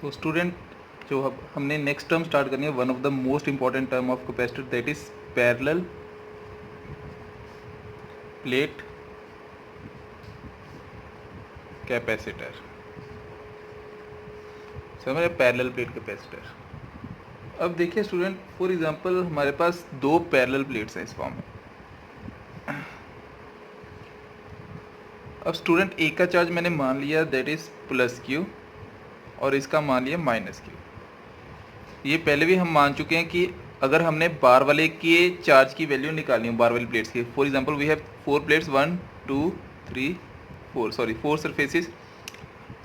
तो स्टूडेंट जो हमने नेक्स्ट टर्म स्टार्ट करनी है, one of the most important term of capacitor, that is parallel plate capacitor. समझ रहे, पैरेलल प्लेट कैपेसिटर। अब देखिए स्टूडेंट, फॉर एग्जांपल हमारे पास दो पैरेलल प्लेट्स हैं इस फॉर्म में। अब स्टूडेंट एक का चार्ज मैंने मान लिया दैट इज प्लस क्यू और इसका मान लिया माइनस क्यू। ये पहले भी हम मान चुके हैं कि अगर हमने बार वाले के चार्ज की वैल्यू निकालनी हो, बार वाली प्लेट्स की, for example we have 4 plates, 1 2 3 4 4 surfaces.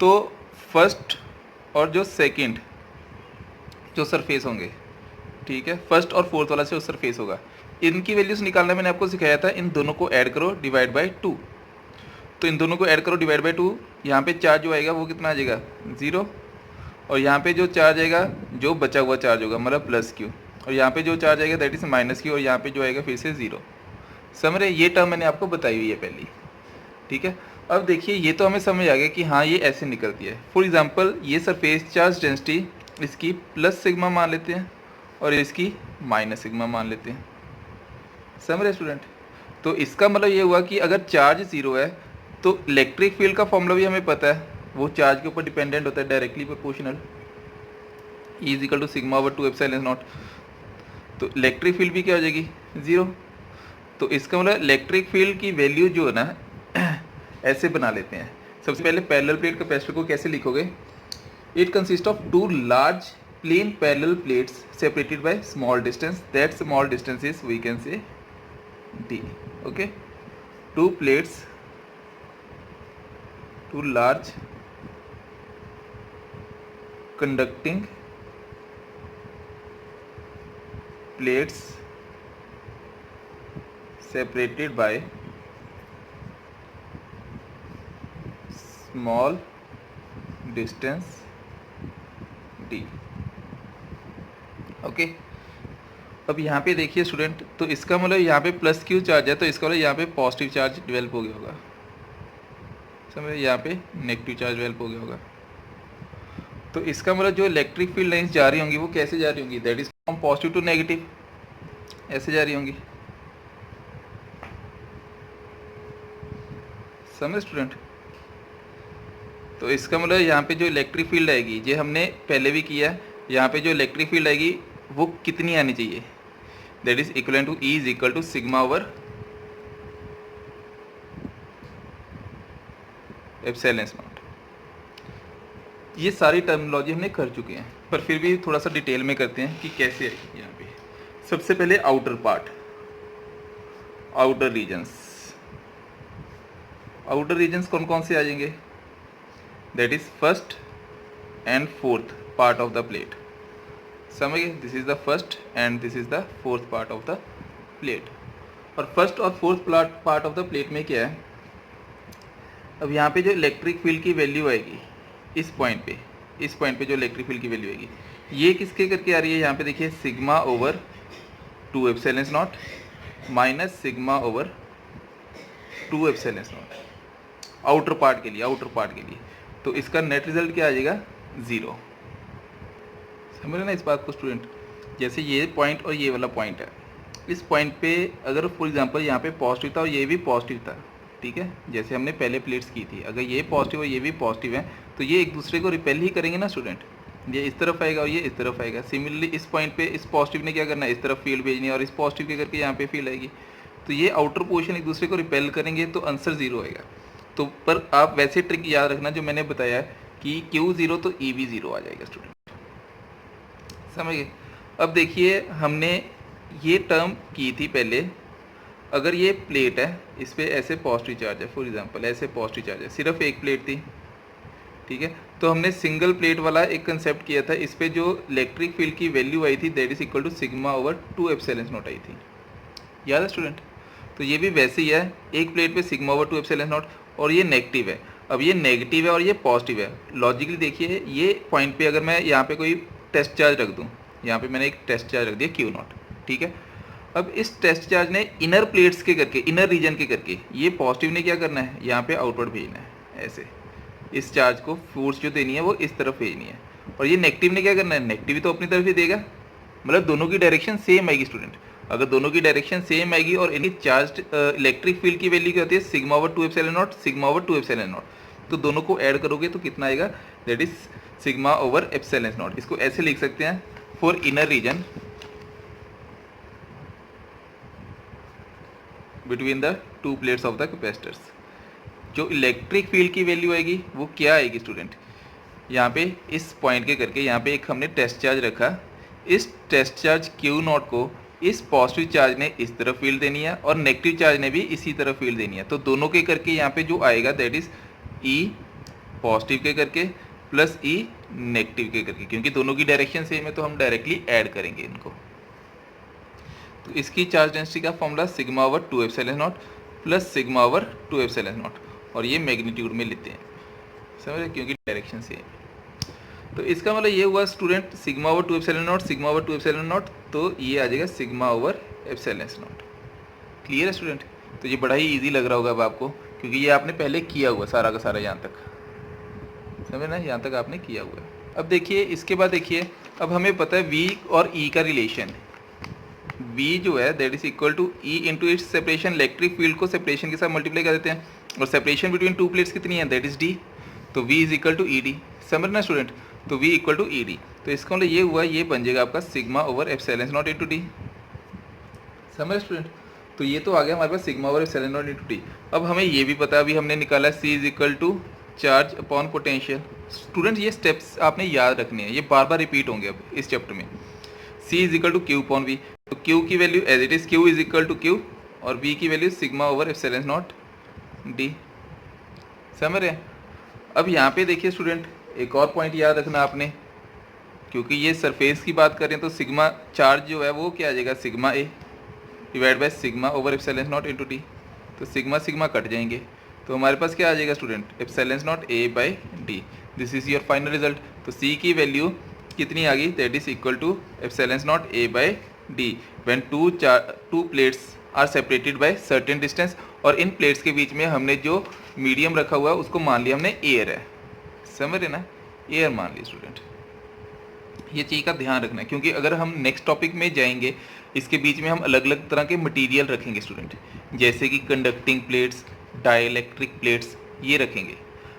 तो फर्स्ट और जो सेकंड जो सरफेस होंगे, ठीक है, फर्स्ट और फोर्थ वाला जो सरफेस होगा, इनकी वैल्यूज निकालना मैंने आपको सिखाया था। इन दोनों को ऐड करो, डिवाइड बाय 2। तो इन दोनों को ऐड करो, डिवाइड बाय 2। यहाँ पे चार्ज जो आएगा वो कितना आ जाएगा, 0। और यहाँ पे जो चार्ज आएगा, जो बचा हुआ चार्ज होगा, मतलब प्लस क्यू। और यहाँ पे जो चार्ज आएगा दैट इज माइनस क्यू। और यहाँ पे जो आएगा फिर से 0। समझ रहे, ये टर्म मैंने आपको बताई हुई है पहली, ठीक है। अब देखिए ये तो हमें समझ आ गया कि हाँ ये ऐसे निकलती है। फॉर एग्जांपल ये सरफेस चार्ज डेंसिटी इसकी प्लस सिग्मा मान लेते हैं और इसकी माइनस सिग्मा मान लेते हैं। समझ रहे स्टूडेंट। तो इसका मतलब ये हुआ कि अगर चार्ज 0 है तो इलेक्ट्रिक फील्ड का फॉर्मूला भी हमें पता है, वो चार्ज के ऊपर डिपेंडेंट होता है, directly proportional, E is equal to sigma over 2 epsilon not. तो इलेक्ट्रिक फील्ड भी क्या हो जाएगी, 0। तो इसका मतलब इलेक्ट्रिक फील्ड की वैल्यू जो है ना ऐसे बना लेते हैं। सबसे पहले पैरेलल प्लेट कैपेसिटर को कैसे लिखोगे, it consist of 2 large plane parallel plates separated by small distance, that small distance is we can say d। Okay, 2 plates, 2 large conducting plates separated by small distance d। Okay, अब यहाँ पे देखिए student, तो इसका मतलब यहाँ पे plus Q charge है, तो इसका मतलब यहाँ पे पॉजिटिव चार्ज डेवलप हो गया होगा। समझे, यहाँ पे नेगेटिव चार्ज डेवलप हो गया होगा। तो इसका मतलब जो इलेक्ट्रिक फील्ड लाइंस जा रही होंगी वो कैसे जा रही होंगी, that is from positive to negative, ऐसे जा रही होंगी। समझे स्टूडेंट। तो इसका मतलब यहाँ पे जो इलेक्ट्रिक फील्ड आएगी, ये हमने पहले भी किया, यहाँ पे जो इलेक्ट्रिक फील्ड आएगी वो कितनी आनी चाहिए, that is equal to E is equal to sigma over epsilon not. ये सारी टर्मिनोलॉजी हमने कर चुके हैं, पर फिर भी थोड़ा सा डिटेल में करते हैं कि कैसे है। यहाँ पे सबसे पहले outer part, outer regions. Outer regions कौन कौन से आ जाएंगे, that is first and fourth part of the plate. समझ गए, this is the first and this is the fourth part of the plate. और फर्स्ट और fourth part of the plate में क्या है, अब यहाँ पे जो इलेक्ट्रिक फील्ड की वैल्यू आएगी इस पॉइंट पे जो इलेक्ट्रिक फील्ड की वैल्यू आएगी, ये किसके करके आ रही है, यहाँ पे देखिए sigma over 2 epsilon not minus sigma over 2 epsilon not outer part के लिए। तो इसका नेट रिजल्ट क्या आ जाएगा, 0। समझ रहे ना इस बात को स्टूडेंट। जैसे ये पॉइंट और ये वाला पॉइंट है, इस पॉइंट पे अगर फॉर एग्जांपल यहाँ पे पॉजिटिव था और ये भी पॉजिटिव था, ठीक है, जैसे हमने पहले प्लेट्स की थी, अगर ये पॉजिटिव और ये भी पॉजिटिव है तो ये एक दूसरे को रिपेल ही करेंगे ना स्टूडेंट। ये इस तरफ आएगा और ये इस तरफ आएगा। सिमिलरली इस पॉइंट पे इस पॉजिटिव ने क्या करना है, इस तरफ फील्ड भेजनी है और इस पॉजिटिव के करके यहाँ पे फील्ड आएगी। तो ये आउटर पोर्शन एक दूसरे को रिपेल करेंगे, तो आंसर 0 आएगा। तो पर आप वैसे ट्रिक याद रखना जो मैंने बताया कि Q 0 तो E भी 0 आ जाएगा स्टूडेंट। समझ गए। अब देखिए हमने ये टर्म की थी पहले, अगर ये प्लेट है, इस पर ऐसे पॉजिटिव चार्ज है, फॉर एग्जांपल ऐसे पॉजिटिव चार्ज है, सिर्फ एक प्लेट थी, ठीक है। तो हमने सिंगल प्लेट वाला एक कंसेप्ट किया था, इस पे जो इलेक्ट्रिक फील्ड की वैल्यू आई थी that is equal to sigma over 2 epsilon naught आई थी, याद है स्टूडेंट। तो ये भी वैसे ही है, एक प्लेट पे सिग्मा ओवर 2 एप्सिलॉन नॉट, और ये नेगेटिव है। अब ये नेगेटिव है और ये पॉजिटिव है। लॉजिकली देखिए, ये पॉइंट पे अगर मैं यहाँ पे कोई टेस्ट चार्ज रख दूँ, यहाँ पे मैंने एक टेस्ट चार्ज रख दिया Q0, ठीक है। अब इस टेस्ट चार्ज ने इनर प्लेट्स के करके, इनर रीजन के करके, ये पॉजिटिव ने क्या करना है, यहाँ पे आउटवर्ड भेजना है, ऐसे इस चार्ज को फोर्स जो देनी है वो इस तरफ भेजनी है। और ये नेगेटिव ने क्या करना है, नेगेटिव भी तो अपनी तरफ ही देगा, मतलब दोनों की डायरेक्शन सेम आएगी स्टूडेंट। अगर दोनों की डायरेक्शन सेम आएगी और इनकी चार्ज इलेक्ट्रिक फील्ड की वैल्यू क्या होती है, sigma over 2 epsilon not, sigma over 2 epsilon not, तो दोनों को ऐड करोगे तो कितना आएगा, that is sigma over epsilon not. इसको ऐसे लिख सकते हैं, for inner region between the two plates of the capacitors, जो इलेक्ट्रिक फील्ड की वैल्यू आएगी वो क्या आएगी स्टूडेंट, यहाँ पे इस पॉइंट के करके यहाँ पे एक हमने टेस्ट चार्ज रखा, इस टेस्ट चार्ज Q नॉट को इस पॉजिटिव चार्ज ने इस तरफ फील्ड देनी है और नेगेटिव चार्ज ने भी इसी तरफ फील्ड देनी है, तो दोनों के करके यहाँ पे जो आएगा दैट इज E पॉजिटिव के करके प्लस E नेगेटिव के करके, क्योंकि दोनों की डायरेक्शन सेम है तो हम डायरेक्टली ऐड करेंगे इनको। तो इसकी चार्ज डेंसिटी का formula sigma over 2 epsilon not plus sigma over 2 epsilon not, और ये मैग्नीट्यूड में लेते हैं, समझ रहे, क्योंकि डायरेक्शन सेम है। तो इसका मतलब ये हुआ student sigma over 2 epsilon not, sigma over 2 epsilon not, तो ये आ जाएगा sigma over epsilon not. Clear है स्टूडेंट? तो ये बड़ा ही इजी लग रहा होगा अब आपको, क्योंकि ये आपने पहले किया हुआ सारा का सारा, यहाँ तक समझ ना, यहाँ तक आपने किया हुआ है। अब देखिए इसके बाद देखिए, अब हमें पता है V और E का रिलेशन, V जो है that is equal to E into its separation, electric field को सेपरेशन के साथ मल्टीप्लाई कर देते हैं, और सेपरेशन बिटवीन टू प्लेट्स कितनी है, दैट इज D, तो V is equal to ED, समझना स्टूडेंट, तो V इक्वल टू ED, तो इसका मतलब ये हुआ, ये बन जाएगा आपका sigma over epsilon not into D, समझ स्टूडेंट। तो ये तो आ गया हमारे पास sigma over epsilon not into D। अब हमें ये भी पता, अभी हमने निकाला C is equal to charge upon potential. Student ये स्टेप्स आपने याद रखने हैं, ये बार बार रिपीट होंगे अब इस चैप्टर में। C is equal to Q upon V, तो Q की value as it is Q is equal to Q, और V की value sigma over epsilon not D, समझ रहे हैं। अब यहाँ पे देखिए स्टूडेंट, एक और पॉइंट याद रखना आपने, क्योंकि ये सरफेस की बात करें तो सिग्मा चार्ज जो है वो क्या आ जाएगा, sigma A divide by sigma over epsilon not into D, तो सिग्मा सिग्मा कट जाएंगे, तो हमारे पास क्या आ जाएगा student, epsilon not A by D, this is your final result. तो C की वैल्यू कितनी आ गई, that is equal to epsilon not A by D when two plates are separated by certain distance, और इन प्लेट्स के बीच में हमने जो मीडियम रखा हुआ है उसको मान लिया हमने एयर है, समझ रहे ना, एयर मान लिया स्टूडेंट। ये चीज़ का ध्यान रखना है, क्योंकि अगर हम नेक्स्ट टॉपिक में जाएंगे इसके बीच में हम अलग अलग तरह के मटेरियल रखेंगे स्टूडेंट, जैसे कि कंडक्टिंग प्लेट्स, डाइलेक्ट्रिक प्लेट्स, ये रखेंगे,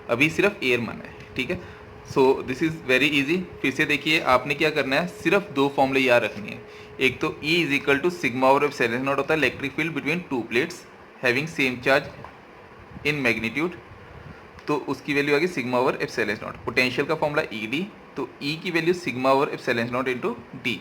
अभी सिर्फ एयर माना है, ठीक है। So this is very easy. फिर से देखिए आपने क्या करना है, सिर्फ दो फॉर्मूले याद रखनी है, एक तो E is equal to sigma over epsilon not होता है electric field between two plates having same charge in magnitude, तो उसकी वैल्यू आ गई sigma over epsilon not. Potential का फॉर्मूला ED, तो E की value sigma over epsilon not into D,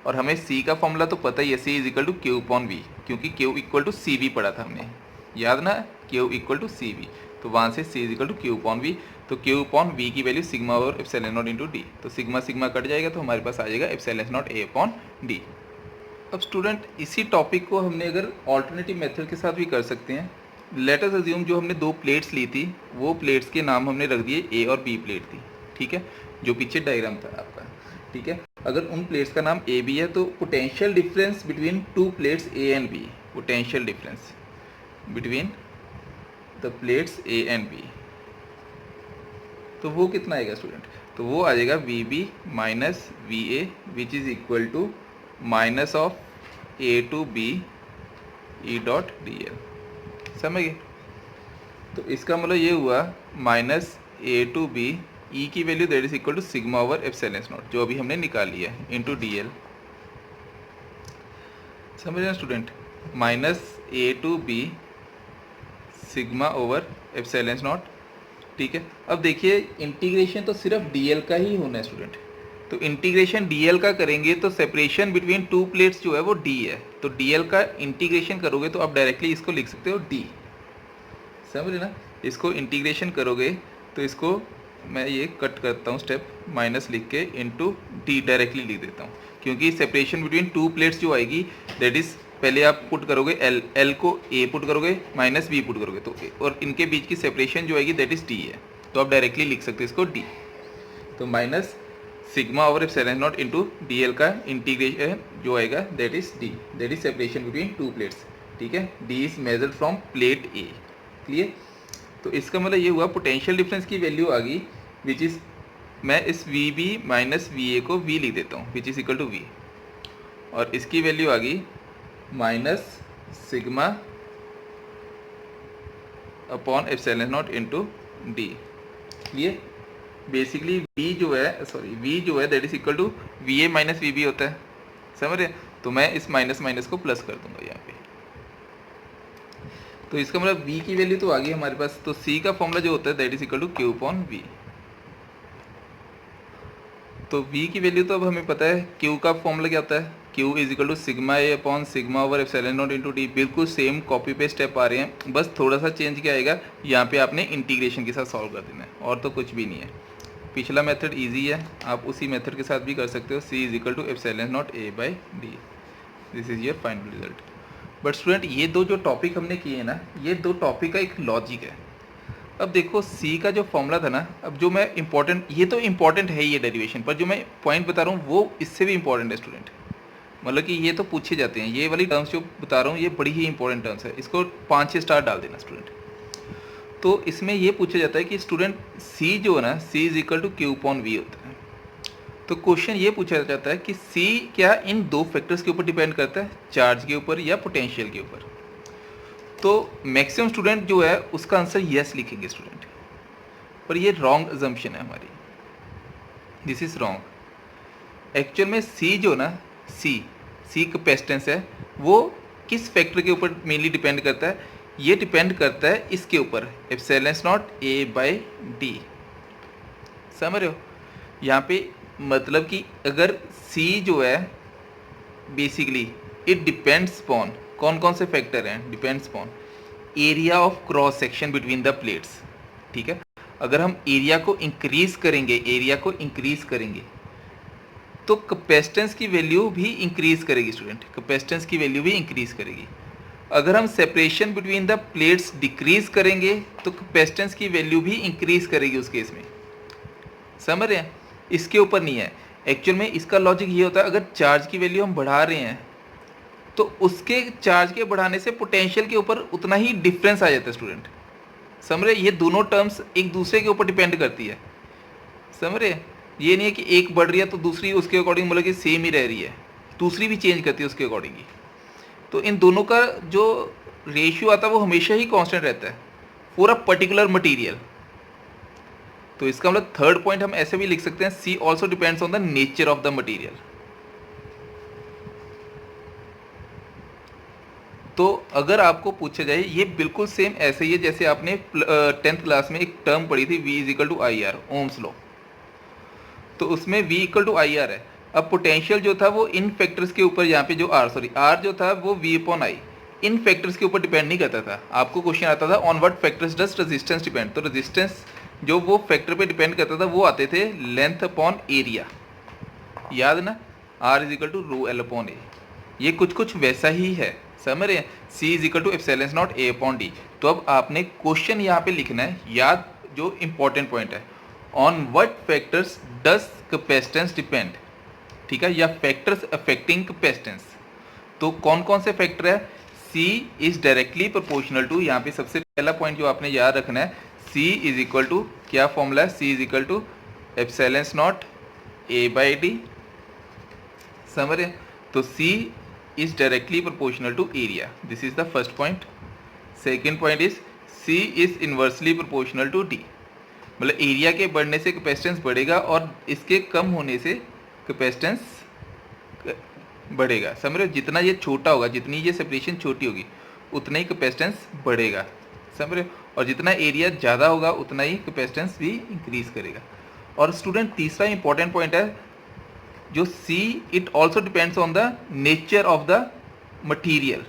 और हमें C का फॉर्मूला तो पता ही है, C is equal to Q upon V, क्योंकि Q इक्वल टू CV पढ़ा था हमने, याद ना, Q इक्वल टू CV, तो वहाँ से C is equal to Q upon V, तो Q अपॉन V की value sigma over epsilon not into D, तो सिग्मा सिग्मा कट जाएगा, तो हमारे पास आ जाएगा epsilon not A upon D। अब स्टूडेंट इसी टॉपिक को हमने अगर ऑल्टरनेटिव मेथड के साथ भी कर सकते हैं। लेट अस अज्यूम जो हमने दो प्लेट्स ली थी, वो प्लेट्स के नाम हमने रख दिए A और B प्लेट थी, ठीक है, जो पीछे डायग्राम था आपका, ठीक है। अगर उन प्लेट्स का नाम A B है, तो potential difference between two plates A and B, potential difference between the plates A and B, तो वो कितना आएगा स्टूडेंट, तो वो आ जाएगा VB minus VA which is equal to minus of A to B E dot DL, समझ गए। तो इसका मतलब ये हुआ minus A to B E की value that is equal to sigma over epsilon not, जो अभी हमने निकाल लिया है, इंटू DL, समझ रहे हैं student, minus A to B sigma over epsilon not, ठीक है। अब देखिए इंटीग्रेशन तो सिर्फ DL का ही होना है स्टूडेंट, तो इंटीग्रेशन DL का करेंगे तो सेपरेशन बिटवीन टू प्लेट्स जो है वो D है, तो DL का इंटीग्रेशन करोगे तो आप डायरेक्टली इसको लिख सकते हो D, समझ रहे ना। इसको इंटीग्रेशन करोगे तो इसको मैं ये कट करता हूँ स्टेप, माइनस लिख के इंटू D डायरेक्टली लिख देता हूँ, क्योंकि सेपरेशन बिटवीन टू प्लेट्स जो आएगी दैट इज़, पहले आप पुट करोगे L को A पुट करोगे माइनस B पुट करोगे, तो और इनके बीच की सेपरेशन जो आएगी दैट इज़ D है, तो आप डायरेक्टली लिख सकते हो इसको D, तो minus sigma over epsilon not into DL का इंटीग्रेशन जो आएगा that is D, that is separation between two plates, ठीक है। D is measured from plate A, clear. तो इसका मतलब ये हुआ पोटेंशियल डिफरेंस की वैल्यू आ गई विच इज़ मैं इस V B minus V A को वी लिख देता हूँ, which is equal to V, और इसकी वैल्यू आ गई minus sigma upon epsilon not into D. ये बेसिकली वी जो है that is equal to V A minus V B होता है, समझ रहे? तो मैं इस माइनस माइनस को प्लस कर दूंगा यहाँ पे। तो इसका मतलब v की वैल्यू तो आ गई हमारे पास। तो c का फॉर्मूला जो होता है that is equal to Q upon V. तो v की वैल्यू तो अब हमें पता है, q का फॉर्मूला क्या होता है, q is equal to sigma A upon sigma over epsilon not into D. बिल्कुल सेम कॉपी पेस्ट स्टेप आ रहे हैं, बस थोड़ा सा चेंज क्या आएगा, यहाँ पे आपने इंटीग्रेशन के साथ सॉल्व कर देना है, और तो कुछ भी नहीं है। पिछला मेथड ईजी है, आप उसी मेथड के साथ भी कर सकते हो। c is equal to epsilon not A by D, this is your final result. But student ये दो जो टॉपिक हमने किए हैं ना, ये दो टॉपिक का एक लॉजिक है। अब देखो सी का जो फॉर्मूला था ना, अब जो मैं इंपॉर्टेंट, ये तो इंपॉर्टेंट है ये डेरिवेशन, पर जो मैं पॉइंट बता रहा हूँ वो इससे भी इंपॉर्टेंट है स्टूडेंट। मतलब कि ये तो पूछे जाते हैं, ये वाली टर्म्स जो बता रहा हूँ ये बड़ी ही इंपॉर्टेंट टर्म्स है, इसको 5-6 स्टार डाल देना स्टूडेंट। तो इसमें ये पूछा जाता है कि स्टूडेंट सी जो है ना, C is equal to Q upon V होता है। तो क्वेश्चन ये पूछा जाता है कि सी क्या इन दो फैक्टर्स के ऊपर डिपेंड करता है, चार्ज के ऊपर या पोटेंशियल के ऊपर। तो मैक्सिमम स्टूडेंट जो है उसका आंसर यस लिखेंगे स्टूडेंट, पर ये रॉन्ग अजम्पशन है हमारी, दिस इज रॉन्ग। एक्चुअल में सी जो ना, सी कैपेसिटेंस है, वो किस फैक्टर के ऊपर मेनली डिपेंड करता है, ये डिपेंड करता है इसके ऊपर, epsilon not A by D. समझ रहे हो? यहाँ पे मतलब कि अगर C जो है बेसिकली इट डिपेंड्स अपॉन, कौन कौन से फैक्टर हैं, depends upon area of cross section between the plates. ठीक है, अगर हम एरिया को इंक्रीज करेंगे तो कैपेसिटेंस की वैल्यू भी इंक्रीज करेगी स्टूडेंट, कैपेसिटेंस की वैल्यू भी इंक्रीज करेगी। अगर हम separation between the plates decrease करेंगे तो कैपेसिटेंस की वैल्यू भी इंक्रीज करेगी उस केस में। समझ रहे हैं? इसके ऊपर नहीं है। एक्चुअल में इसका लॉजिक ये होता है, अगर चार्ज की वैल्यू हम बढ़ा रहे हैं तो उसके चार्ज के बढ़ाने से पोटेंशियल के ऊपर उतना ही डिफरेंस आ जाता है स्टूडेंट। समझ रहे? ये दोनों टर्म्स एक दूसरे के ऊपर डिपेंड करती है। समझ रहे? ये नहीं है कि एक बढ़ रही है तो दूसरी उसके अकॉर्डिंग मतलब कि सेम ही रह रही है, दूसरी भी चेंज करती है उसके अकॉर्डिंग ही। तो इन दोनों का जो रेशियो आता है वो हमेशा ही कांस्टेंट रहता है फॉर अ पर्टिकुलर मटेरियल। तो इसका मतलब थर्ड पॉइंट हम ऐसे भी लिख सकते हैं, C also depends on the nature of the material. तो अगर आपको पूछा जाए, ये बिल्कुल सेम ऐसे ही है जैसे आपने 10th क्लास में एक टर्म पढ़ी थी, V is equal to I R, ohm's law. तो उसमें V equal to I R है। अब पोटेंशियल जो था वो इन फैक्टर्स के ऊपर, यहाँ पे जो आर जो था वो V upon I, in factors के ऊपर डिपेंड नहीं करता था। आपको क्वेश्चन आता था on what factors does resistance depend, तो रेजिस्टेंस जो वो फैक्टर पे डिपेंड करता था वो आते थे लेंथ अपॉन एरिया, याद ना, R is equal to rho L upon A. ये कुछ वैसा ही है, समझ रहे हैं? C is equal to epsilon not A upon D. तो अब आपने क्वेश्चन यहाँ पे लिखना है, याद जो इंपॉर्टेंट पॉइंट है, on what factors does capacitance depend, ठीक है, या फैक्टर्स अफेक्टिंग कैपेसिटेंस। तो कौन कौन से फैक्टर है? C is directly proportional to, यहाँ पे सबसे पहला पॉइंट जो आपने याद रखना है, C इज इक्वल टू, क्या फॉर्मूला है, C is equal to epsilon not A by D. समझ रहे? तो C is directly proportional to area, this is the first point. Second point is C is inversely proportional to D, मतलब area के बढ़ने से capacitance बढ़ेगा और इसके कम होने से कैपेसिटेंस बढ़ेगा। समझ रहे हो? जितना ये छोटा होगा, जितनी ये सेपरेशन छोटी होगी उतना ही कैपेसिटेंस बढ़ेगा। समझ रहे हो? और जितना एरिया ज़्यादा होगा उतना ही कैपेसिटेंस भी इंक्रीज करेगा। और स्टूडेंट तीसरा इंपॉर्टेंट पॉइंट है जो C, it also depends on the nature of the material,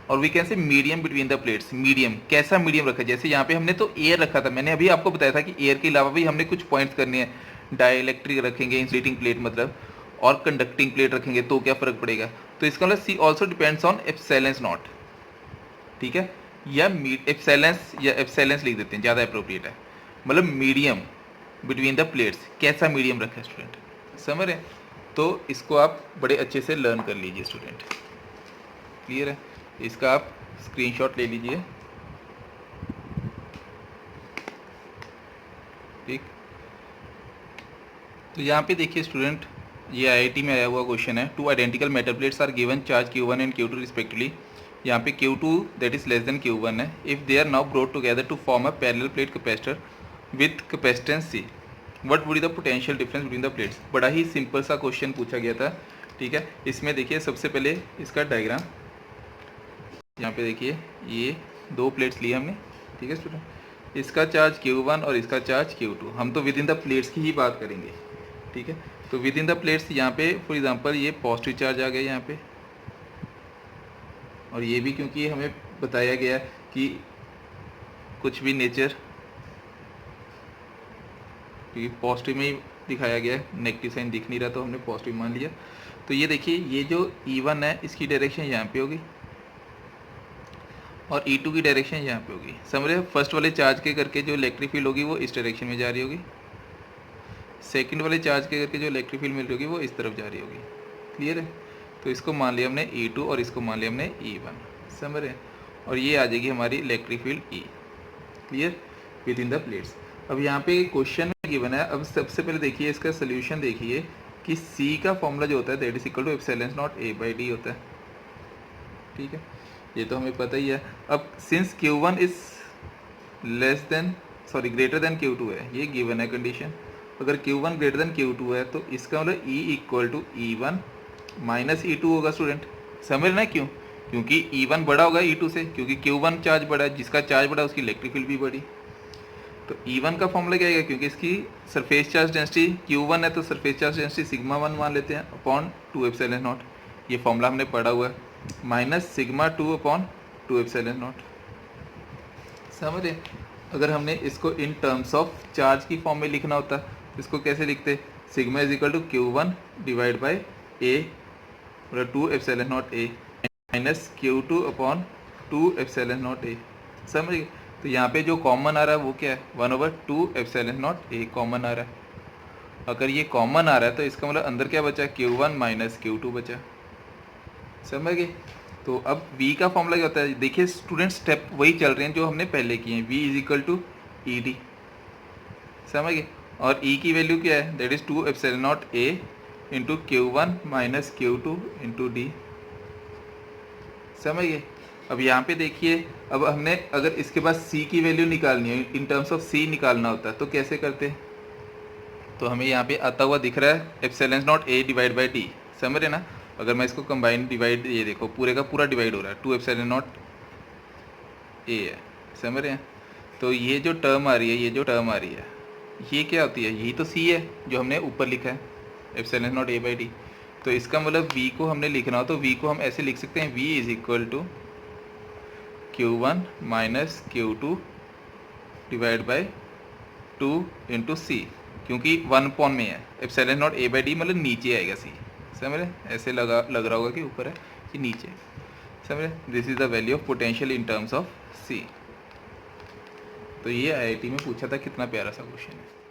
और we can say medium between the plates. Medium, कैसा मीडियम रखा है? जैसे यहाँ पे हमने तो एयर रखा था, मैंने अभी आपको बताया था कि एयर के अलावा भी हमने कुछ पॉइंट्स करने हैं, डाइलेक्ट्रिक रखेंगे, इंसुलेटिंग प्लेट मतलब, और कंडक्टिंग प्लेट रखेंगे तो क्या फ़र्क पड़ेगा। तो इसका मतलब C also depends on epsilon not, ठीक है, या एप्सिलॉन लिख देते हैं, ज़्यादा अप्रोप्रिएट है। मतलब मीडियम बिटवीन द प्लेट्स, कैसा मीडियम रखा है स्टूडेंट, समझ रहे? तो इसको आप बड़े अच्छे से लर्न कर लीजिए स्टूडेंट, क्लियर है? इसका आप स्क्रीनशॉट ले लीजिए, ठीक। तो यहाँ पे देखिए स्टूडेंट, ये आईआईटी में आया हुआ क्वेश्चन है। 2 identical metal plates are given charge Q1 and Q2 respectively. यहाँ पे Q2 that is less than Q1 है। If they are now brought together to form a parallel plate capacitor with capacitance C, what would be the potential difference between the plates. बड़ा ही simple सा question पूछा गया था, ठीक है। इसमें देखिए सबसे पहले इसका डायग्राम, यहाँ पे देखिए ये 2 प्लेट्स लिए हमने, ठीक है स्टूडेंट। इसका चार्ज Q1 और इसका चार्ज Q2। हम तो विद इन द प्लेट्स की ही बात करेंगे, ठीक है। तो विद इन द प्लेट्स यहाँ पे फॉर एग्जांपल ये पॉजिटिव चार्ज आ गया यहाँ पे, और ये भी क्योंकि हमें बताया गया कि कुछ भी नेचर, क्योंकि पॉजिटिव में ही दिखाया गया है, नेगेटिव साइन दिख नहीं रहा तो हमने पॉजिटिव मान लिया। तो ये देखिए ये जो E1 है इसकी डायरेक्शन यहाँ पे होगी और E2 की डायरेक्शन यहाँ पे होगी। समझ रहे हो, फर्स्ट वाले चार्ज के करके जो इलेक्ट्रिक फील्ड होगी वो इस डायरेक्शन में जा रही होगी, सेकंड वाले चार्ज के करके जो इलेक्ट्रिक फील्ड मिल रही होगी वो इस तरफ जा रही होगी। क्लियर है। तो इसको मान लिया हमने E2 और इसको मान लिया हमने E1। समझ रहे हैं। और ये आ जाएगी हमारी electric field E। Clear, with in the plates. अब यहाँ पे क्वेश्चन में गिवन है। अब सबसे पहले देखिए इसका सोल्यूशन देखिए कि C का फॉर्मूला जो होता है that is equal to epsilon not A/D होता है, ठीक है। ये तो हमें पता ही है। अब since Q1 is greater than Q2 है, ये गिवन है कंडीशन। अगर Q1 ग्रेटर देन Q2 है तो इसका मतलब E equal to E1 minus E2 होगा स्टूडेंट। समझ रहे हैं क्यों? क्योंकि E1 बड़ा होगा E2 से, क्योंकि Q1 चार्ज बड़ा है, जिसका चार्ज बड़ा है उसकी इलेक्ट्रिक फील्ड भी बड़ी। तो E1 का फॉर्मूला क्या आएगा, क्योंकि इसकी सरफेस चार्ज डेंसिटी Q1 है तो सरफेस चार्ज डेंसिटी सिग्मा 1 मान लेते हैं अपॉन 2 एप्सिलॉन नॉट, ये फॉर्मूला हमने पढ़ा हुआ है, minus sigma 2 upon 2 epsilon not. समझ रहे। अगर हमने इसको इन टर्म्स ऑफ चार्ज की फॉर्म में लिखना होता तो इसको कैसे लिखते, sigma is equal to Q1 divide by A मतलब 2 epsilon not A minus Q2 upon 2 epsilon not A। समझ गए। तो यहाँ पे जो कॉमन आ रहा है वो क्या है, 1/2 एप्सिलॉन नॉट A कॉमन आ रहा है। अगर ये कॉमन आ रहा है तो इसका मतलब अंदर क्या बचा, Q1 माइनस Q2 बचा। समझ गए। तो अब V का फॉर्मूला क्या होता है, देखिए स्टूडेंट स्टेप वही चल रहे हैं जो हमने पहले किए हैं। V is equal to ED। समझ गए। और E की वैल्यू क्या है, that is 2 epsilon not A into Q1 minus Q2 into D। समझ गए। अब यहाँ पे देखिए, अब हमने अगर इसके बाद C की वैल्यू निकालनी है, इन टर्म्स ऑफ C निकालना होता है तो कैसे करते हैं। तो हमें यहाँ पे आता हुआ दिख रहा है epsilon not A divide by D। समझ रहे ना। अगर मैं इसको कंबाइन डिवाइड, ये देखो पूरे का पूरा डिवाइड हो रहा है, 2 एप्सिलॉन नॉट A है। समझ रहे हैं। तो ये जो टर्म आ रही है, ये जो टर्म आ रही है ये क्या होती है, यही तो C है जो हमने ऊपर लिखा है एप्सिलॉन नॉट A/D। तो इसका मतलब V को हमने लिखना हो तो V को हम ऐसे लिख सकते हैं, V is equal to Q1 minus Q2 divide by 2 into C, क्योंकि 1 अपॉन में है, एप्सिलॉन नॉट A/D मतलब नीचे आएगा C। समझ रहे। ऐसे लग रहा होगा कि ऊपर है, कि नीचे। समझ रहे। This is the value of potential in terms of C। तो ये आईआईटी में पूछा था, कितना प्यारा सा क्वेश्चन है।